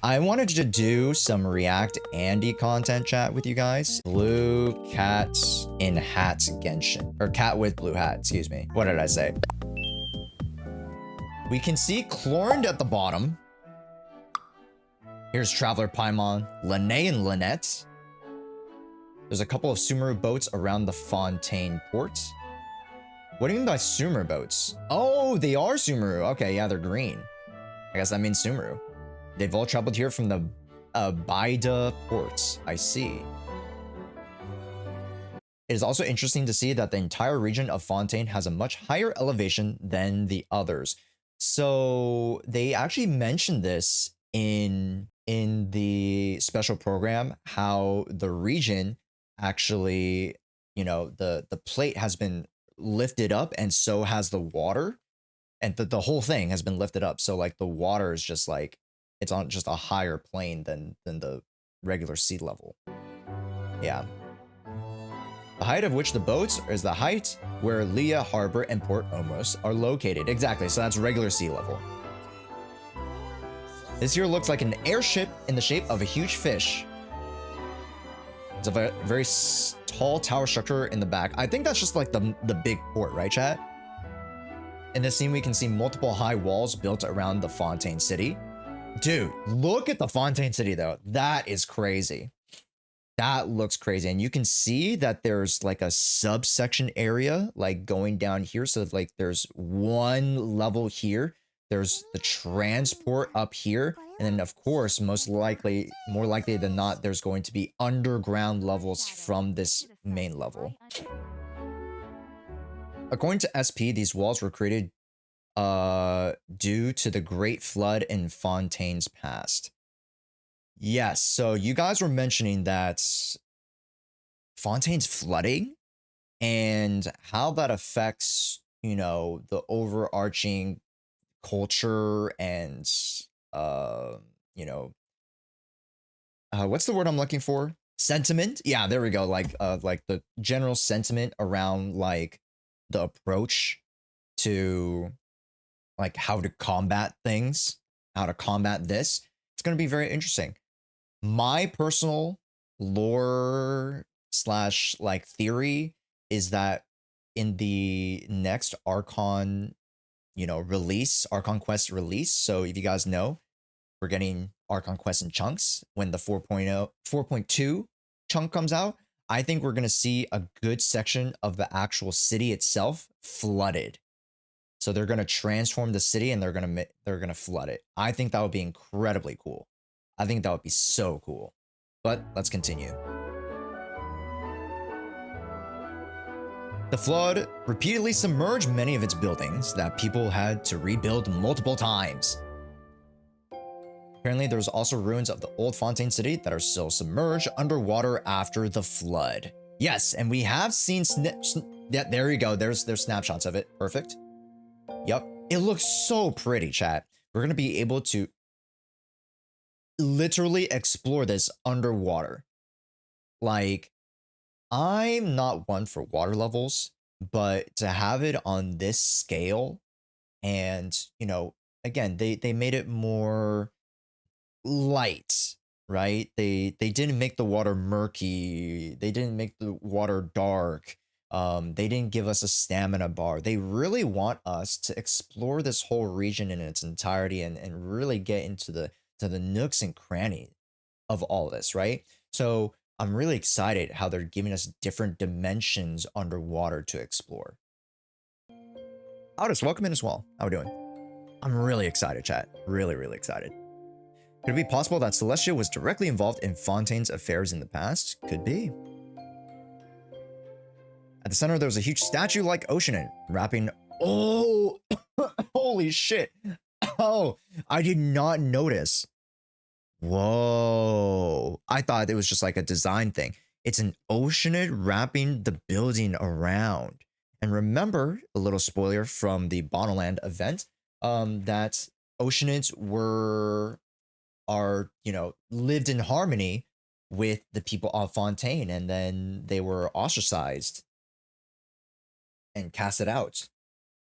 I wanted to do some React Andy content chat with you guys. Blue cats in hats Genshin. Or cat with blue hat, excuse me. What did I say? We can see Clorned at the bottom. Here's Traveler Paimon, Lene and Lynette. There's a couple of Sumeru boats around the Fontaine port. What do you mean by Sumeru boats? Oh, they are Sumeru. Okay, yeah, they're green. I guess that means Sumeru. They've all traveled here from the Baida ports. I see. It is also interesting to see that the entire region of Fontaine has a much higher elevation than the others. So they actually mentioned this in the special program, how the region actually, you know, the plate has been lifted up and so has the water, and the whole thing has been lifted up. So like the water is just like, it's on just a higher plane than the regular sea level. Yeah. The height of which the boats is the height where Leah Harbor and Port Omos are located. Exactly, so that's regular sea level. This here looks like an airship in the shape of a huge fish. It's a very tall tower structure in the back. I think that's just like the big port, right, chat? In this scene, we can see multiple high walls built around the Fontaine city. Dude, look at the Fontaine city, though. That is crazy. That looks crazy. And you can see that there's like a subsection area like going down here. So like there's one level here. There's the transport up here. And then, of course, more likely than not, there's going to be underground levels from this main level. According to SP, these walls were created due to the Great Flood in Fontaine's past. Yes, so you guys were mentioning that Fontaine's flooding and how that affects, you know, the overarching culture and, you know, what's the word I'm looking for? Sentiment? Yeah, there we go. Like the general sentiment around like the approach to like how to combat things, how to combat this. It's going to be very interesting. My personal lore slash like theory is that in the next Archon, you know, Archon Quest release. So if you guys know, we're getting Archon Quest in chunks when the 4.2 chunk comes out. I think we're going to see a good section of the actual city itself flooded. So they're going to transform the city and they're going to flood it. I think that would be incredibly cool. I think that would be so cool. But let's continue. The flood repeatedly submerged many of its buildings that people had to rebuild multiple times. Apparently, there's also ruins of the old Fontaine city that are still submerged underwater after the flood. Yes, and we have seen yeah, there you go. There's snapshots of it. Perfect. Yep. It looks so pretty, chat. We're going to be able to literally explore this underwater. Like, I'm not one for water levels, but to have it on this scale and, you know, again, they made it more light, right? They didn't make the water murky. They didn't make the water dark. They didn't give us a stamina bar. They really want us to explore this whole region in its entirety and really get into the nooks and crannies of all this, right? So I'm really excited how they're giving us different dimensions underwater to explore. Otis, welcome in as well. How are we doing? I'm really excited, chat. Really, really excited. Could it be possible that Celestia was directly involved in Fontaine's affairs in the past? Could be. At the center, there was a huge statue-like ocean wrapping... Oh! Holy shit! Oh! I did not notice. Whoa. I thought it was just like a design thing. It's an oceanid wrapping the building around. And remember, a little spoiler from the Bonoland event, that oceanids you know, lived in harmony with the people of Fontaine, and then they were ostracized and casted out,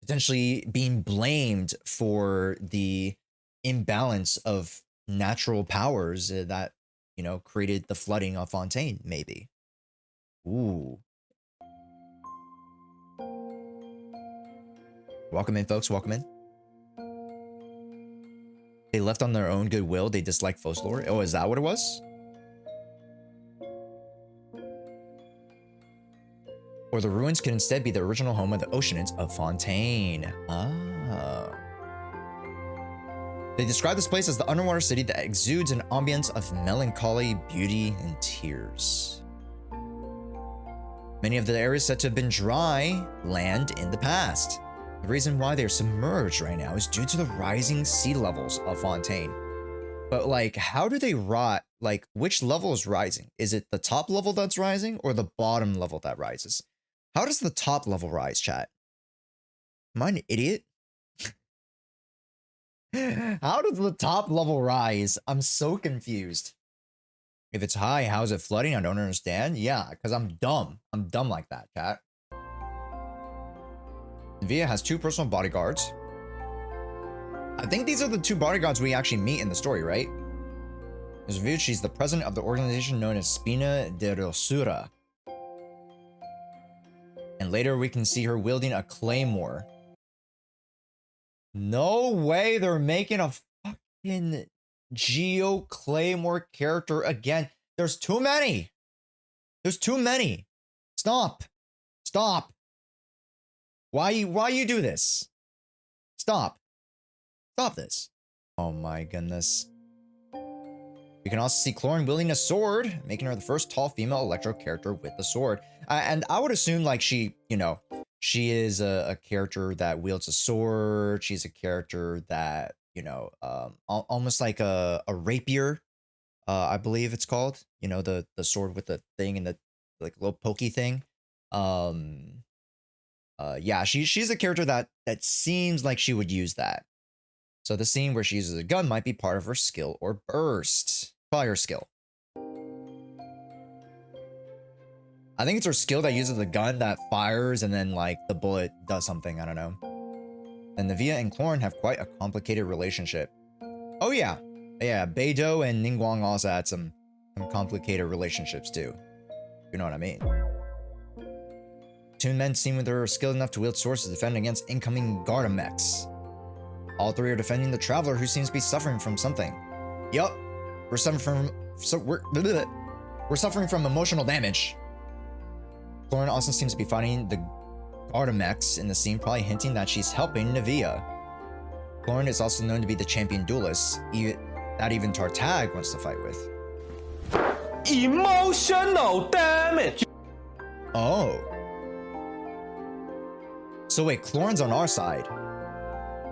potentially being blamed for the imbalance of natural powers that, you know, created the flooding of Fontaine, maybe. Ooh. Welcome in, folks. Welcome in. They left on their own goodwill. They disliked Foslore. Oh, is that what it was? Or the ruins could instead be the original home of the Oceanids of Fontaine. Ah. They describe this place as the underwater city that exudes an ambience of melancholy, beauty, and tears. Many of the areas said to have been dry land in the past. The reason why they're submerged right now is due to the rising sea levels of Fontaine. But like, how do they rot? Like, which level is rising? Is it the top level that's rising or the bottom level that rises? How does the top level rise, chat? Am I an idiot? How does the top level rise? I'm so confused. If it's high, how is it flooding? I don't understand. Yeah, because I'm dumb. I'm dumb like that, chat. Via has 2 personal bodyguards. I think these are the 2 bodyguards we actually meet in the story, right? As revealed, she's the president of the organization known as Spina de Rosura. And later we can see her wielding a claymore. No way they're making a fucking Geo Claymore character again. There's too many. There's too many. Stop. Stop. Why you do this? Stop. Stop this. Oh my goodness. We can also see Chlorine wielding a sword, making her the first tall female Electro character with a sword. And I would assume like she, you know, she is a character that wields a sword. She's a character that, you know, almost like a rapier, I believe it's called. You know, the sword with the thing and the like little pokey thing. Yeah, she's a character that seems like she would use that. So the scene where she uses a gun might be part of her skill or burst. Probably her skill. I think it's her skill that uses a gun that fires and then like the bullet does something. I don't know. And Navia and Chlorine have quite a complicated relationship. Oh yeah. Yeah, Beidou and Ningguang also had some complicated relationships too. You know what I mean? 2 men seem with her skilled enough to wield swords to defend against incoming Gardamex. All 3 are defending the traveler who seems to be suffering from something. Yup. We're suffering from emotional damage. Chlorine also seems to be fighting the Gardamex in the scene, probably hinting that she's helping Navia. Chlorine is also known to be the champion duelist that even Tartag wants to fight with. Emotional damage! Oh. So wait, Chlorine's on our side.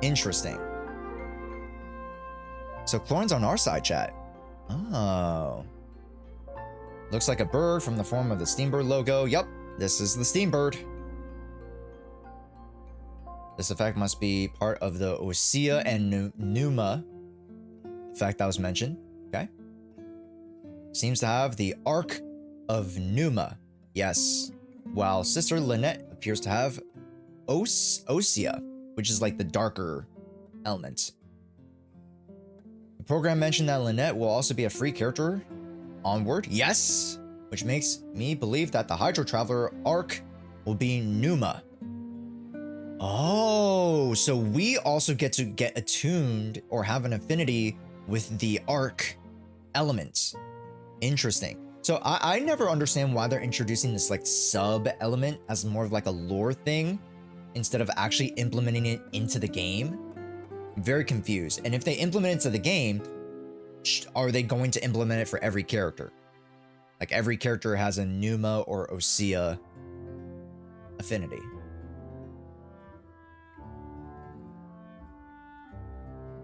Interesting. So Chlorine's on our side, chat. Oh. Looks like a bird from the form of the Steambird logo. Yup, this is the Steambird. This effect must be part of the Osea and Numa effect that was mentioned. Okay. Seems to have the Arc of Numa. Yes. While Sister Lynette appears to have Osea, which is like the darker element. The program mentioned that Lynette will also be a free character onward. Yes! Which makes me believe that the Hydro Traveler arc will be Numa. Oh, so we also get to get attuned or have an affinity with the arc element. Interesting. So I never understand why they're introducing this like sub element as more of like a lore thing instead of actually implementing it into the game. I'm very confused. And if they implement it into the game, are they going to implement it for every character? Like every character has a Numa or Osea affinity.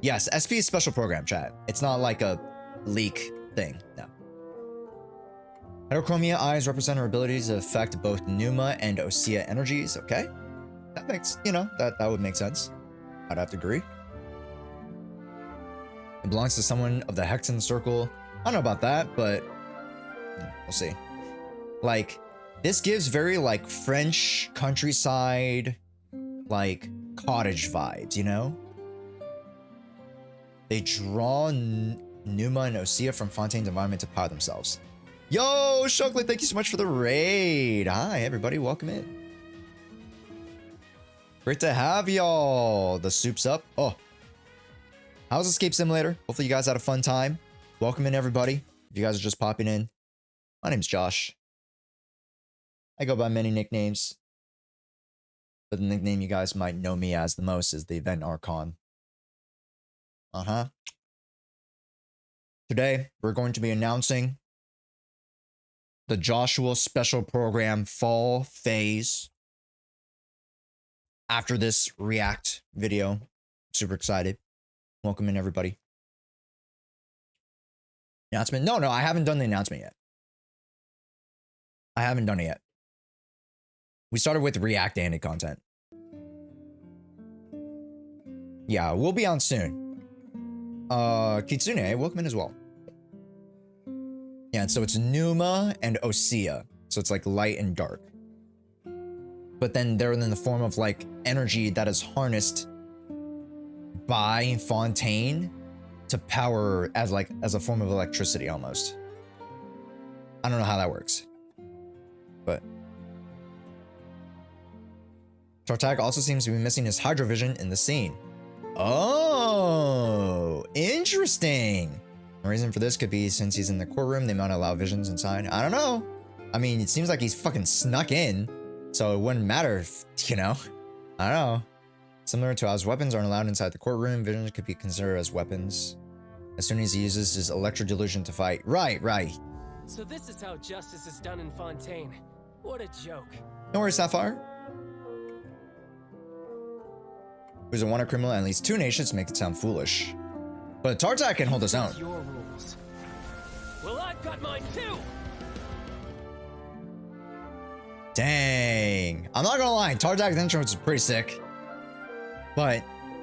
Yes, SP is special program, chat. It's not like a leak thing, no. Heterochromia eyes represent her abilities to affect both Numa and Osea energies, okay? That makes, you know, that would make sense. I'd have to agree. It belongs to someone of the Hexen Circle. I don't know about that, but we'll see. Like, this gives very, like, French countryside, like, cottage vibes, you know? They draw Numa and Osea from Fontaine's environment to power themselves. Yo, Shokly, thank you so much for the raid. Hi, everybody. Welcome in. Great to have y'all. The soup's up. Oh, how's Escape Simulator? Hopefully you guys had a fun time. Welcome in, everybody. If you guys are just popping in, my name's Josh. I go by many nicknames, but the nickname you guys might know me as the most is the Event Archon. Today, we're going to be announcing the Jshoea Special Program Fall Phase. After this React video, super excited. Welcome in, everybody. Announcement? No, I haven't done the announcement yet. I haven't done it yet. We started with React and content. Yeah, we'll be on soon. Kitsune, welcome in as well. Yeah, and so it's Numa and Osea. So it's like light and dark. But then they're in the form of like energy that is harnessed by Fontaine to power as a form of electricity almost. I don't know how that works. But Tartak also seems to be missing his hydrovision in the scene. Oh, interesting. The reason for this could be since he's in the courtroom, they might allow visions inside. I don't know. I mean, it seems like he's fucking snuck in, so it wouldn't matter if, you know. I don't know. Similar to how his weapons aren't allowed inside the courtroom, visions could be considered as weapons as soon as he uses his electro delusion to fight. Right. So this is how justice is done in Fontaine. What a joke. No worries, Sapphire. Who's a wanted criminal in at least 2 nations to make it sound foolish. But Tartak can hold his own. Your rules. Well, I've got mine too. Dang. I'm not gonna lie, Tartak's entrance was pretty sick. But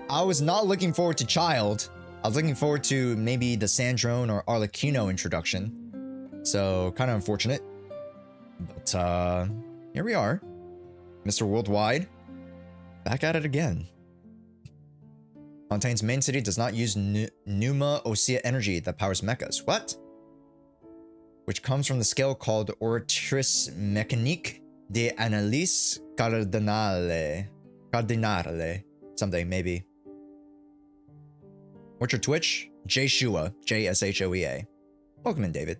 I was not looking forward to Child. I was looking forward to maybe the Sandrone or Arlecchino introduction. So, kind of unfortunate. But, here we are. Mr. Worldwide. Back at it again. Fontaine's main city does not use Numa Osea energy that powers mechas. What? Which comes from the scale called Oratrice Mécanique de Analyse Cardinale. Something, maybe. What's your Twitch? Jshoea. Jshoea. Welcome in, David.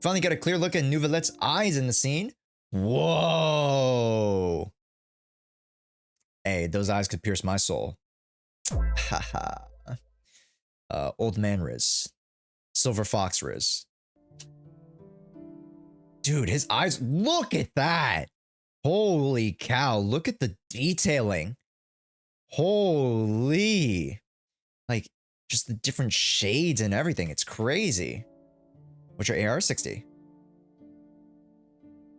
Finally got a clear look at Nouvelette's eyes in the scene. Whoa. Hey, those eyes could pierce my soul. Haha. Old man Riz. Silver Fox Riz. Dude, his eyes, look at that. Holy cow, look at the detailing. Holy. Like, just the different shades and everything. It's crazy. What's your AR? 60.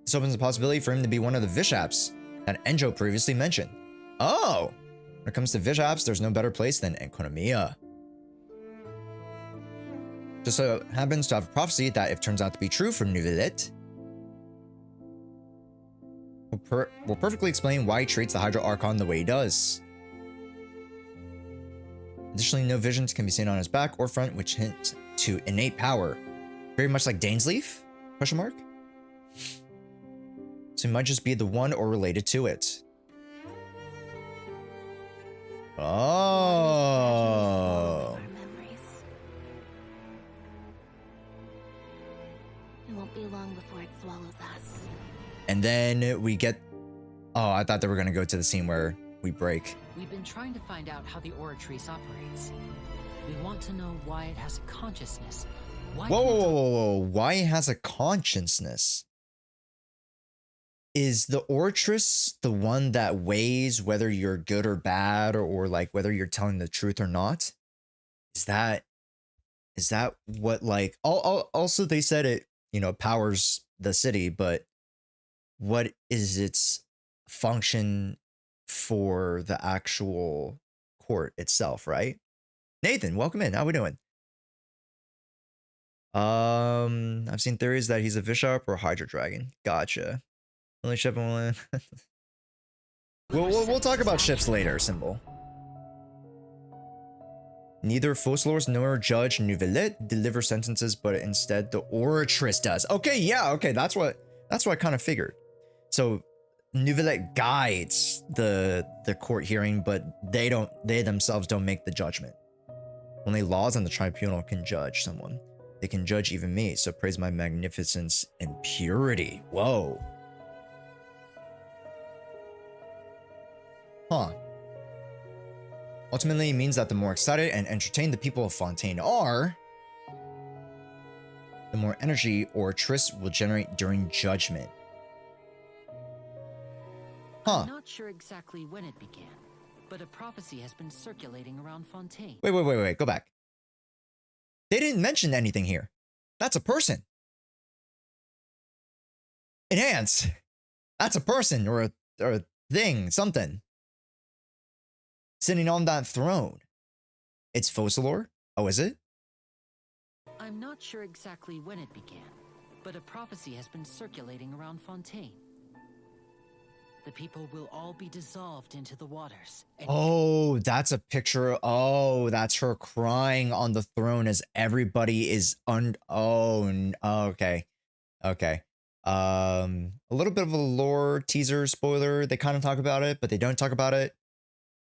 This opens the possibility for him to be one of the Vishaps that Enjo previously mentioned. Oh! When it comes to Vishaps, there's no better place than Enconomia. Just so happens to have a prophecy that, if turns out to be true for Nouvelette, will perfectly explain why he treats the Hydro Archon the way he does. Additionally, no visions can be seen on his back or front, which hint to innate power. Very much like Dainsleif? Question mark? So he might just be the one or related to it. Oh. It won't be long before it swallows us. And then we get... Oh, I thought they were going to go to the scene where we break. We've been trying to find out how the Oratrice operates. We want to know why it has a consciousness. Whoa. Why it has a consciousness? Is the Oratrice the one that weighs whether you're good or bad, or like whether you're telling the truth or not? Is that what, like, also they said it, you know, powers the city, but what is its function for the actual court itself, right? Nathan, welcome in. How we doing? I've seen theories that he's a Visharp or a Hydra Dragon. Gotcha. Only ship one. We'll talk about ships later, Symbol. Neither Fossilors nor Judge Nouvelet deliver sentences, but instead the Oratrice does. Okay, yeah, okay, that's what I kind of figured. So Nouvelet guides the court hearing, but they themselves don't make the judgment. Only laws and the tribunal can judge someone. They can judge even me, so praise my magnificence and purity. Whoa. Huh. Ultimately, it means that the more excited and entertained the people of Fontaine are, the more energy Oratrice will generate during judgment. Huh. I'm not sure exactly when it began, but a prophecy has been circulating around Fontaine. Wait, go back. They didn't mention anything here. That's a person. Enhance. That's a person or a thing, something. Sitting on that throne. It's Fossilor? Oh, is it? I'm not sure exactly when it began, but a prophecy has been circulating around Fontaine. The people will all be dissolved into the waters. Oh, that's a picture. Oh, that's her crying on the throne as everybody is okay. Okay. A little bit of a lore teaser spoiler. They kind of talk about it, but they don't talk about it.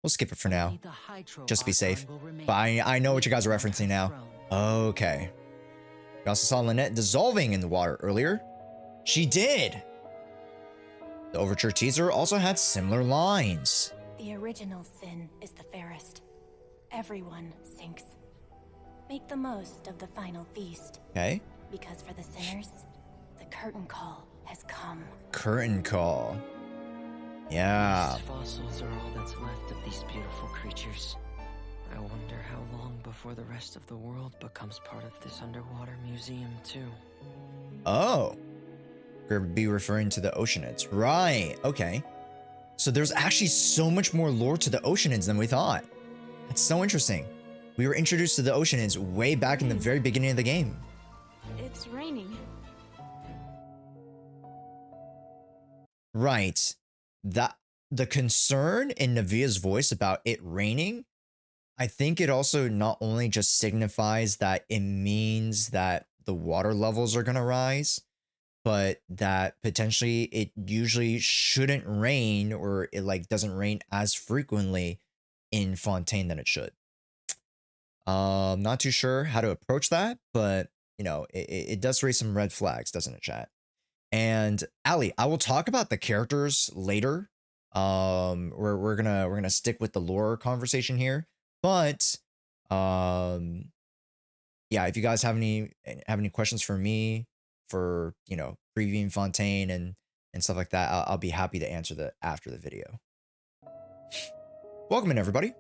We'll skip it for now. Just to be safe. But I know what you guys are referencing now. Okay. We also saw Lynette dissolving in the water earlier. She did. The Overture teaser also had similar lines. The original sin is the fairest. Everyone sinks. Make the most of the final feast. Okay. Because for the sinners, the curtain call has come. Curtain call. Yeah. These fossils are all that's left of these beautiful creatures. I wonder how long before the rest of the world becomes part of this underwater museum too. Oh. Could be referring to the Oceanids. Right. Okay. So there's actually so much more lore to the Oceanids than we thought. That's so interesting. We were introduced to the Oceanids way back in the very beginning of the game. It's raining. Right. The concern in Navia's voice about it raining, I think it also not only just signifies that it means that the water levels are going to rise, but that potentially it usually shouldn't rain, or it like doesn't rain as frequently in Fontaine than it should. Not too sure how to approach that, but you know, it does raise some red flags, doesn't it, chat? And Ali, I will talk about the characters later. We're gonna stick with the lore conversation here, but yeah, if you guys have any questions for me for, you know, previewing Fontaine and stuff like that, I'll be happy to answer that after the video. Welcome in, everybody.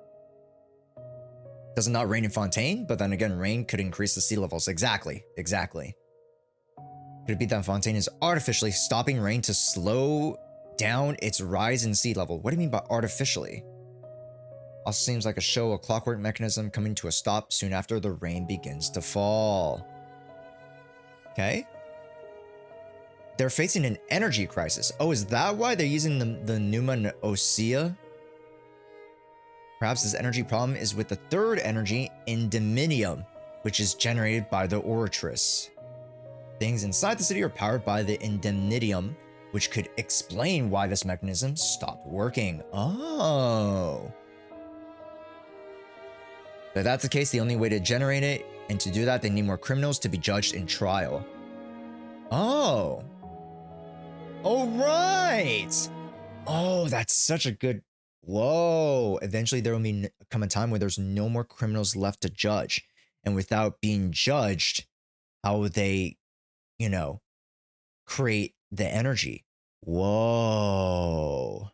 Does it not rain in Fontaine? But then again, rain could increase the sea levels. Exactly. Could it be that Fontaine is artificially stopping rain to slow down its rise in sea level? What do you mean by artificially? Also seems like a clockwork mechanism coming to a stop soon after the rain begins to fall. Okay. They're facing an energy crisis. Oh, is that why they're using the Numa Osea? Perhaps this energy problem is with the third energy, Indemnium, which is generated by the Oratrice. Things inside the city are powered by the Indemnium, which could explain why this mechanism stopped working. Oh. If that's the case, the only way to generate it, and to do that, they need more criminals to be judged in trial. Oh. Oh, right. Oh, that's such a good... Whoa. Eventually, there will come a time where there's no more criminals left to judge. And without being judged, how would they, you know, create the energy? Whoa.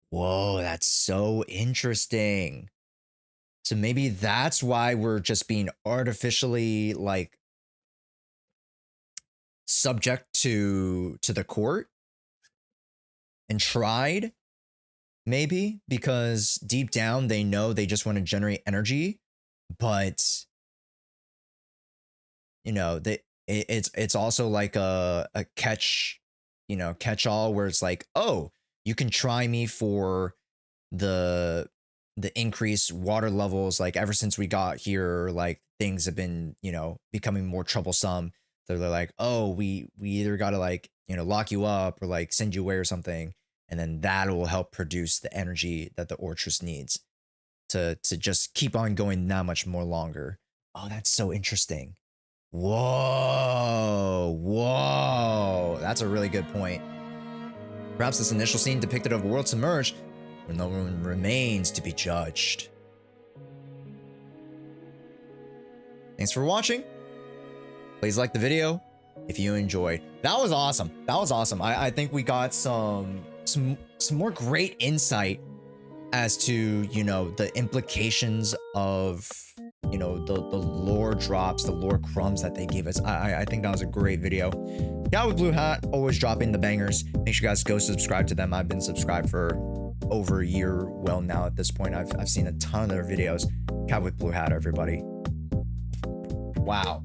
Whoa, that's so interesting. So maybe that's why we're just being artificially, like, subject to the court and tried. Maybe because deep down they know they just want to generate energy, but you know, it's also like a catch all where it's like, oh, you can try me for the the increased water levels, like ever since we got here, like things have been, becoming more troublesome. They're like, oh, we either gotta like, lock you up or like send you away or something. And then that will help produce the energy that the Ortress needs to just keep on going that much more longer. Oh, that's so interesting. Whoa. That's a really good point. Perhaps this initial scene depicted of a world submerged where no one remains to be judged. Thanks for watching. Please like the video if you enjoyed. That was awesome. I think we got some more great insight as to, the implications of, the lore drops, the lore crumbs that they gave us. I think that was a great video. Yeah, with Blue Hat, always dropping the bangers. Make sure you guys go subscribe to them. I've been subscribed for over a year. Well, now at this point, I've seen a ton of their videos. Cat with Blue Hat, everybody. Wow.